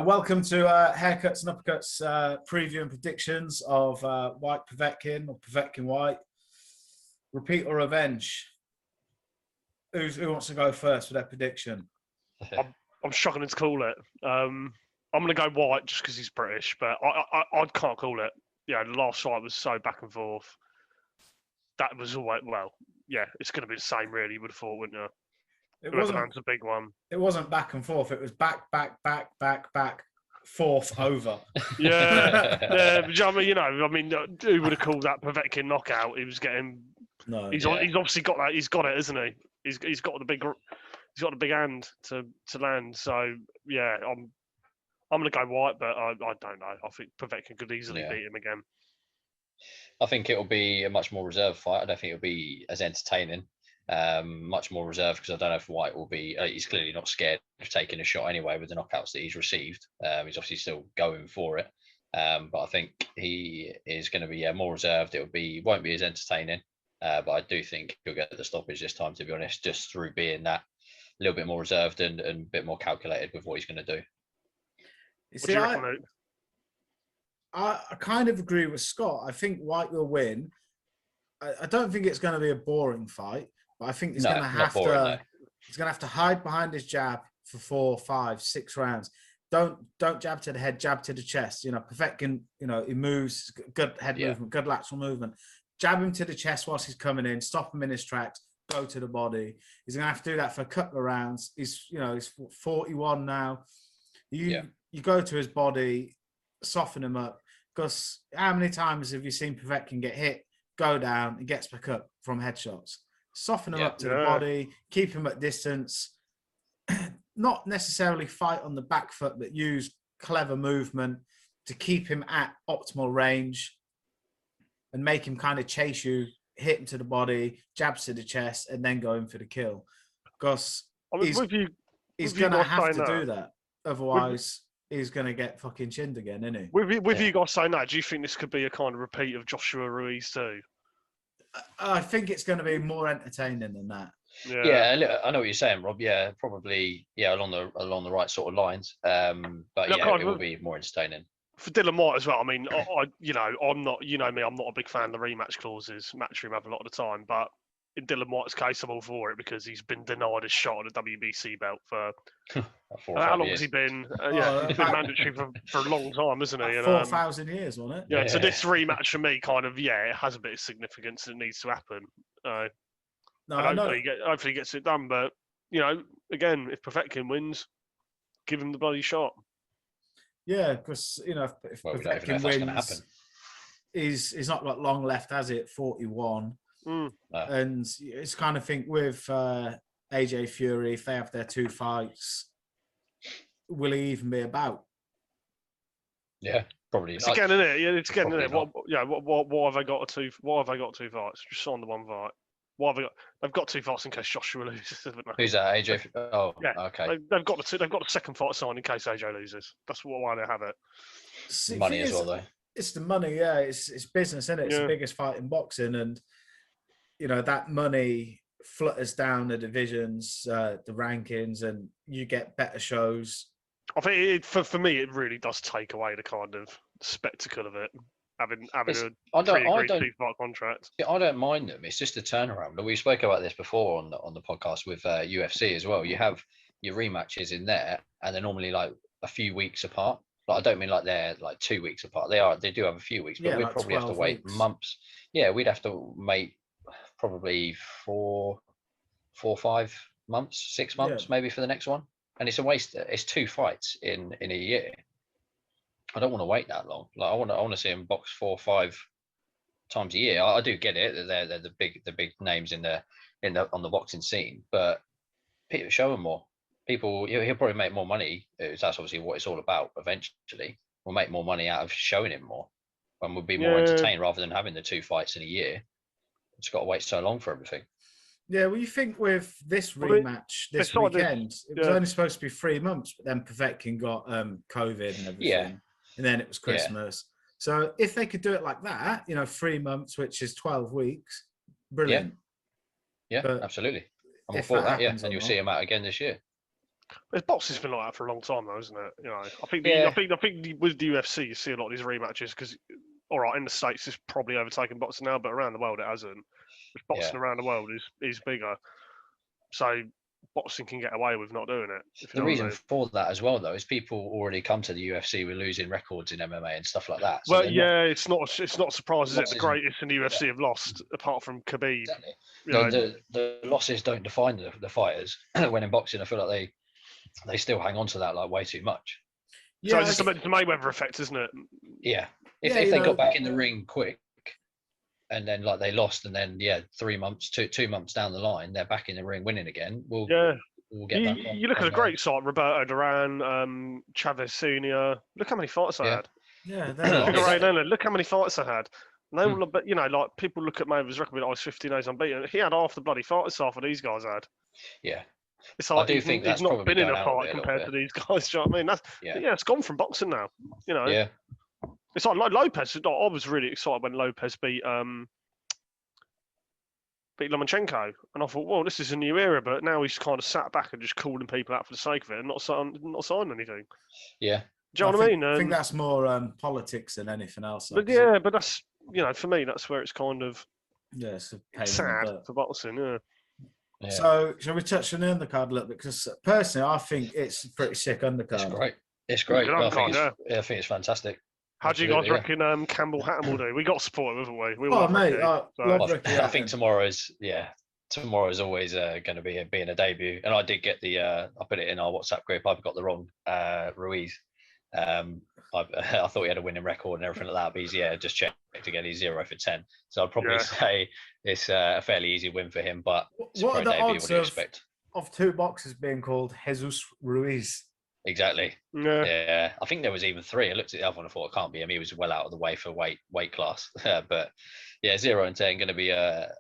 Welcome to Haircuts and Uppercuts preview and predictions of Whyte Povetkin or Povetkin Whyte. Repeat or revenge? Who wants to go first with their prediction? I'm struggling to call it. I'm going to go Whyte just because he's British, but I can't call it. Yeah, the last fight was so back and forth. That was always, it's going to be the same, really, you would have thought, wouldn't you? Whoever lands a big one. It wasn't back and forth. It was back, fourth over. Yeah. But, who would have called that Povetkin knockout? He was getting. No, he's obviously got that. He's got it, isn't he? He's got the big. He's got the big hand to land. So yeah, I'm going to go Whyte, but I don't know. I think Povetkin could easily beat him again. I think it'll be a much more reserved fight. I don't think it'll be as entertaining. Much more reserved because I don't know if Whyte will be. He's clearly not scared of taking a shot anyway with the knockouts that he's received. He's obviously still going for it, but I think he is going to be more reserved. Won't be as entertaining, but I do think he'll get the stoppage this time. To be honest, just through being that a little bit more reserved and a bit more calculated with what he's going to do. See, I kind of agree with Scott. I think Whyte will win. I don't think it's going to be a boring fight. I think he's going to have to hide behind his jab for 4, 5, 6 rounds. Don't jab to the head, jab to the chest. Povetkin, he moves, good head movement, good lateral movement. Jab him to the chest whilst he's coming in, stop him in his tracks, go to the body. He's going to have to do that for a couple of rounds. He's 41 now. You go to his body, soften him up. Because how many times have you seen Povetkin get hit, go down, and gets back up from headshots? Soften him up to the body, keep him at distance, not necessarily fight on the back foot, but use clever movement to keep him at optimal range and make him kind of chase you, hit him to the body, jabs to the chest, and then go in for the kill. Because he's going to have to do that. Otherwise, he's going to get fucking chinned again, isn't he? With you guys saying that, do you think this could be a kind of repeat of Joshua Ruiz too? I think it's going to be more entertaining than that. Yeah, I know what you're saying, Rob. Yeah, probably. Yeah, along the right sort of lines. But it will be more entertaining for Dylan White as well. I mean, I'm not. You know me. I'm not a big fan of the rematch clauses. Matchroom have a lot of the time, but in Dylan White's case, I'm all for it because he's been denied a shot at a WBC belt for how long has he been? He's been mandatory for a long time, isn't he? 4,000 years, wasn't it? Yeah. So this rematch for me, kind of, it has a bit of significance and it needs to happen. Hopefully he gets it done. But again, if Povetkin wins, give him the bloody shot. Yeah, because if Povetkin wins, he's not got long left, has he? At 41. And it's kind of think with AJ Fury, if they have their 2 fights, will he even be about? Yeah, probably. It's again, isn't it? Yeah, it's again, isn't it? What have they got? 2 fights? Just on the 1 fight. What have they got? They've got 2 fights in case Joshua loses. Who's that? AJ? Oh, yeah. Okay. They've got the 2nd fight signed in case AJ loses. That's why they have it. Money as well, though. It's the money, yeah. It's business, isn't it? It's the biggest fight in boxing, and that money flutters down the divisions, the rankings, and you get better shows. I think for me, it really does take away the kind of spectacle of it. Having a pre-agreed 2-fight contract. I don't mind them. It's just a turnaround. We spoke about this before on the podcast with UFC as well. You have your rematches in there, and they're normally like a few weeks apart. Like, I don't mean like they're like 2 weeks apart. They do have a few weeks, but we'd like probably have to wait months. Yeah, we'd have to wait probably 4 or 5 months, 6 months maybe for the next one. And it's a waste. It's 2 fights in a year. I don't want to wait that long. Like I want to see them box 4 or 5 times a year. I do get it that they're the big names on the boxing scene, but show them more. People, he'll probably make more money. That's obviously what it's all about. Eventually, we'll make more money out of showing him more, and we'll be more entertained rather than having the 2 fights in a year. It's got to wait so long for everything. Yeah, well, you think with this rematch this weekend, it was only supposed to be 3 months, but then Povetkin got COVID and everything, and then it was Christmas. So if they could do it like that, 3 months, which is 12 weeks, brilliant. Yeah, absolutely. I'm all for that. Yeah, and you'll see him out again this year. Boxing's been like that for a long time, though, isn't it? You know, I think with the UFC, you see a lot of these rematches because, all right, in the States it's probably overtaken boxing now, but around the world it hasn't. Which boxing around the world is bigger, so boxing can get away with not doing it. The reason for that as well, though, is people already come to the UFC with losing records in MMA and stuff like that. So well, yeah, it's not a surprise, is it? The greatest in the UFC have lost, apart from Khabib. Exactly. The losses don't define the fighters. When in boxing, I feel like they still hang on to that like way too much. Yeah, so it's the Mayweather effect, isn't it? Yeah. If they got back in the ring quick, and then like they lost, and then 2 months down the line, they're back in the ring winning again. We'll get back on. You look at a great side, Roberto Duran, Chavez Senior. Look how many fights they had. Yeah, look how many fights they had. No, but you know, like people look at Mayweather's record. I was 15 days unbeaten. He had half the bloody fights half of these guys had. Yeah. It's like he's not been in a fight compared to these guys. Do you know what I mean? That's it's gone from boxing now. You know. Yeah. It's like Lopez. I was really excited when Lopez beat Lomachenko, and I thought, well, this is a new era. But now he's kind of sat back and just calling people out for the sake of it, and not signed anything. Yeah. Do you know what I mean? I think that's more politics than anything else. But but that's for me, that's where it's kind of it's sad for boxing. Yeah. Yeah. So, shall we touch on the undercard a little bit? Because personally, I think it's a pretty sick undercard. It's great. I think it's fantastic. How do you guys reckon Campbell Hatton will do? We got support, haven't we? I think tomorrow's always going to be being a debut. And I did get I put it in our WhatsApp group. I've got the wrong Ruiz. I thought he had a winning record and everything like that, but he's just checked again. He's 0 for 10. So I'd probably say it's a fairly easy win for him. But what are the odds of 2 boxers being called Jesus Ruiz? Exactly. Yeah. I think there was even 3. I looked at the other one and thought it can't be him. He was well out of the way for weight class. But 0 and 10 going to be a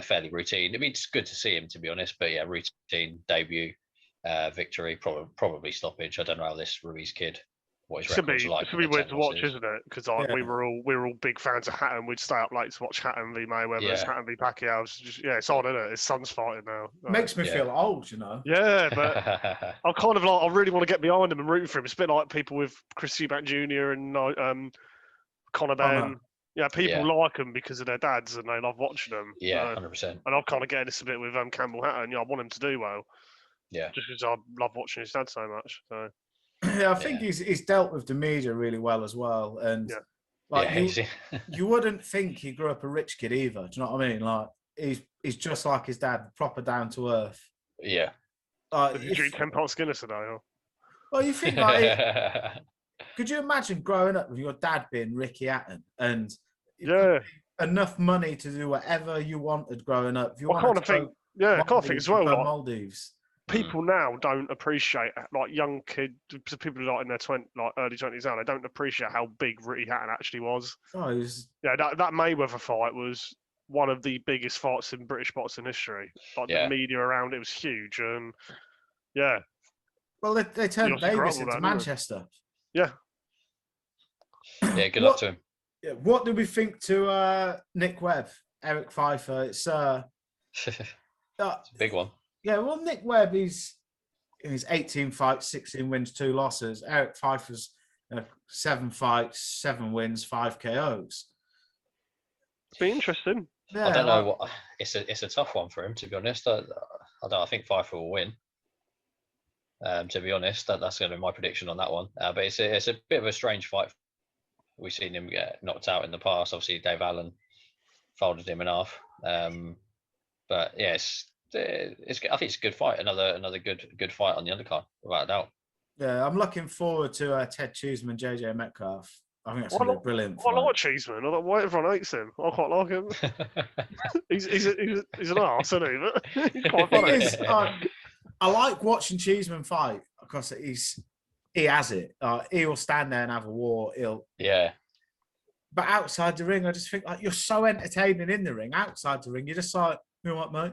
fairly routine. It'd be just good to see him, to be honest. But routine debut, victory, probably stoppage. I don't know how this Ruiz kid. What his record's like. It should be weird to watch, isn't it? Because we were all big fans of Hatton. We'd stay up late to watch Hatton v Mayweather, Hatton v Pacquiao. It's on, isn't it? His son's fighting now. Makes me feel old, you know. Yeah, but I'm kind of like, I really want to get behind him and root for him. It's a bit like people with Chris Eubank Jr. and Conor Benn. Yeah, people like them because of their dads and they love watching them. Yeah, 100%. And I'm kind of getting this a bit with Campbell Hatton. I want him to do well. Yeah. Just because I love watching his dad so much. So. Yeah, I think he's dealt with the media really well as well, and you wouldn't think he grew up a rich kid either. Do you know what I mean? Like he's just like his dad, proper down to earth. Yeah. Did you drink 10 pints Guinness today? Or? Well, you think could you imagine growing up with your dad being Ricky Hatton and enough money to do whatever you wanted growing up? If you I can't think as well. Like, Maldives. People now don't appreciate, like young kids, people like in their early 20s now, they don't appreciate how big Ricky Hatton actually was. That Mayweather fight was one of the biggest fights in British boxing history. Like the media around it was huge, and well, they turned Davis into Manchester. Yeah. Yeah, good luck to him. Yeah, what do we think to Nick Webb, Eric Pfeiffer? It's a big one. Yeah, well, Nick Webb is 18 fights, 16 wins, 2 losses. Eric Pfeiffer's 7 fights, 7 wins, 5 KOs. It'd be interesting. Yeah, I don't know what. It's a tough one for him, to be honest. I think Pfeiffer will win. To be honest, that's going to be my prediction on that one. But it's a bit of a strange fight. We've seen him get knocked out in the past. Obviously, Dave Allen folded him in half. But yes. I think it's a good fight. Another good fight on the undercard, without a doubt. Yeah, I'm looking forward to Ted Cheeseman, JJ Metcalf. I think that's going to be brilliant. I like Cheeseman. I don't why everyone hates him. I quite like him. he's an arse, isn't he? But he's quite funny. I like watching Cheeseman fight because he has it. He will stand there and have a war. But outside the ring, I just think you're so entertaining in the ring. Outside the ring, you're just like. You know what, mate?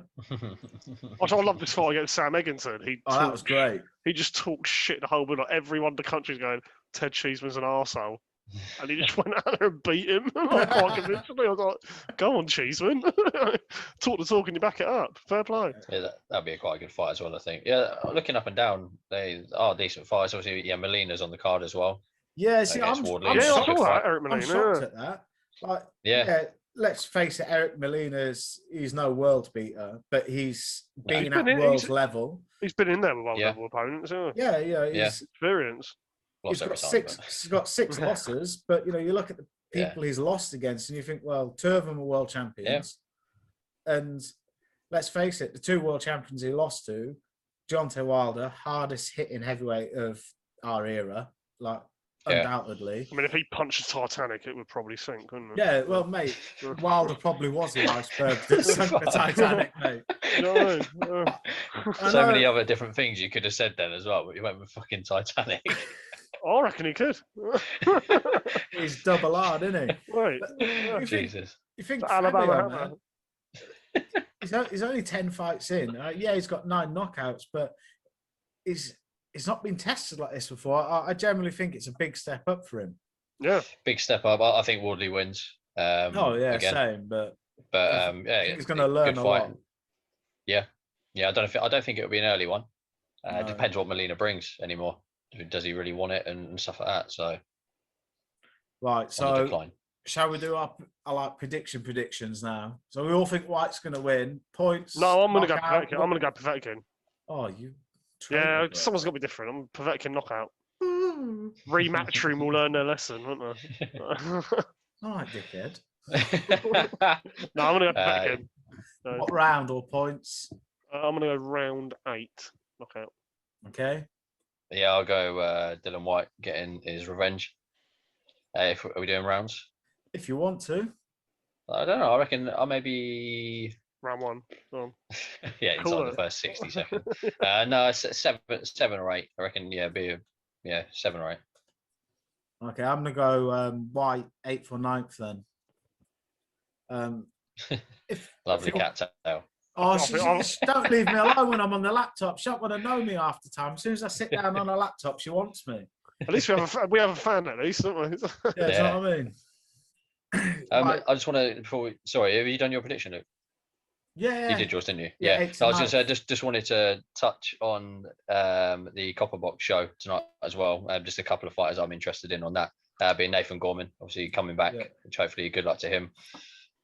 I love this fight against Sam Egginton. That was great. He just talks shit the whole way. Like everyone in the country's going, Ted Cheeseman's an arsehole. And he just went out there and beat him. Like, quite convincingly. I was like, go on, Cheeseman. Talk the talk and you back it up. Fair play. Yeah, that'd be quite a good fight as well, I think. Yeah, looking up and down, they are decent fights. Obviously, yeah, Molina's on the card as well. Yeah, see, I'm shocked at that. Like, yeah, let's face it, Eric Molina's, he's no world beater, but he's been at world level. He's been in there with world level opponents. Yeah, he's experience. He's got six losses, but you look at the people he's lost against, and you think, well, two of them are world champions, and let's face it, the two world champions he lost to, Deontay Wilder, hardest hitting heavyweight of our era, like undoubtedly. I mean, if he punched the Titanic, it would probably sink, wouldn't it? Yeah, well, mate, Wilder probably was the iceberg that sunk the Titanic, mate. So many other different things you could have said then as well, but you went with fucking Titanic. I reckon he could. He's double hard, isn't he? Right. Jesus. You think Alabama? He's only 10 fights in. He's got 9 knockouts, but he's not been tested like this before. I generally think it's a big step up for him. Yeah, big step up. I think Woodley wins. Again. Same. But he's going to learn a lot. Yeah. I don't think it'll be an early one. It depends what Molina brings anymore. Does he really want it and stuff like that? So, right. So, shall we do our predictions now? So we all think White's going to win. Points. No, I'm going to go Povetkin. I'm going to go Povetkin. Oh, you. Yeah, someone's got to be different. I'm Povetkin knockout. Rematch room will learn their lesson, won't they? All right, dickhead. No, I'm going to go Povetkin. What round or points? I'm going to go round 8 knockout. Okay. Yeah, I'll go Dylan White getting his revenge. Are we doing rounds? If you want to. I don't know. I reckon I'll maybe... Round 1. Yeah, inside the first 60 seconds. No, 7 or 8. I reckon, 7 or 8. Okay, I'm going to go White 8th or 9th then. Lovely cat tail. Oh, don't leave me alone when I'm on the laptop. She don't want to know me half the time. As soon as I sit down on a laptop, she wants me. At least we have a fan at least, don't we? Yeah, you know what I mean? I just want to, sorry, have you done your prediction, Luke? Yeah. You did yours, didn't you? Yeah. I was going to say, just wanted to touch on the Copper Box show tonight as well. Just a couple of fighters I'm interested in on that. Being Nathan Gorman, obviously coming back, which hopefully good luck to him.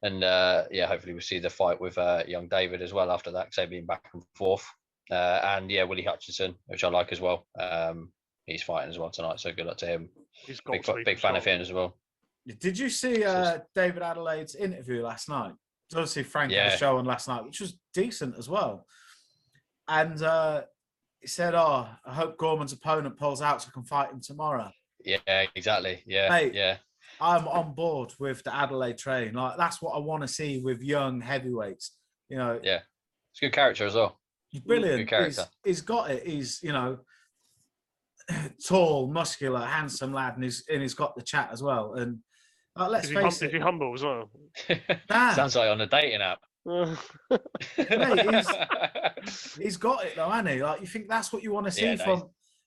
And hopefully we'll see the fight with young David as well after that, because they've been back and forth. And Willie Hutchinson, which I like as well. He's fighting as well tonight, so good luck to him. He's got big fan of him as well. Did you see David Adelaide's interview last night? Obviously, Frank had a show on last night, which was decent as well. And he said, I hope Gorman's opponent pulls out so I can fight him tomorrow. Yeah, exactly. Yeah, mate, yeah. I'm on board with the Adelaide train. Like, that's what I want to see with young heavyweights. Yeah, it's good character as well. He's brilliant. Good character. He's got it. He's tall, muscular, handsome lad, and he's got the chat as well. And let's face it, is he humble as well? Sounds like on a dating app. Mate, he's got it though, hasn't he? Like, you think that's what you want to see from.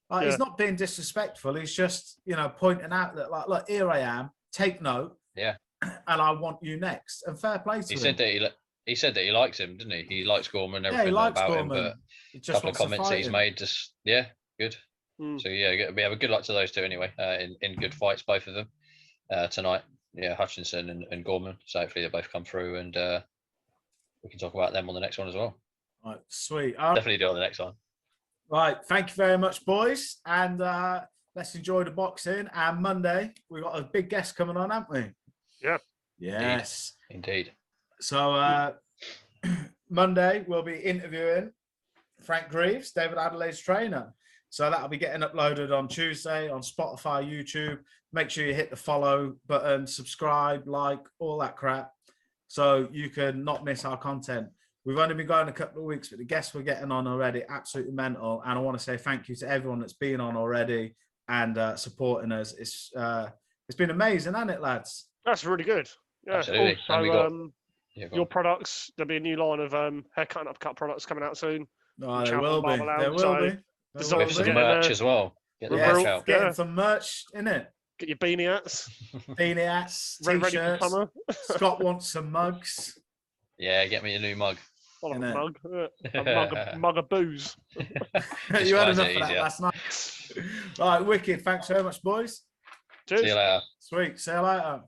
Like, he's not being disrespectful. He's just, pointing out that, like, look, here I am. Take note. Yeah. And I want you next. And fair play to him. He said that he likes him, didn't he? He likes Gorman. Everything he likes about Gorman. him, but a couple of comments that he's made, just good. So we have a good luck to those two anyway. In good fights, both of them tonight. Yeah, Hutchinson and Gorman. So hopefully they both come through, and we can talk about them on the next one as well. Right, sweet. Definitely do on the next one. Right, thank you very much, boys, and let's enjoy the boxing. And Monday we've got a big guest coming on, haven't we? Yeah. Yes. Indeed. So Monday we'll be interviewing Frank Greaves, David Adelaide's trainer. So that'll be getting uploaded on Tuesday on Spotify, YouTube. Make sure you hit the follow button, subscribe, like, all that crap, so you can not miss our content. We've only been going a couple of weeks, but the guests we're getting on already, absolutely mental. And I want to say thank you to everyone that's been on already and supporting us. It's been amazing, hasn't it, lads? That's really good. Yeah. Absolutely. Also, your products, there'll be a new line of haircut and upcut products coming out soon. Oh, there will be. There will be. With some merch as well. Getting some merch in it. Get your beanie hats. Beanie hats, Ready for t-shirts. summer. Scott wants some mugs. Yeah, get me a new mug. A mug of booze. You had enough of that last night. Right, wicked. Thanks very much, boys. Cheers. See you later. Sweet. See you later.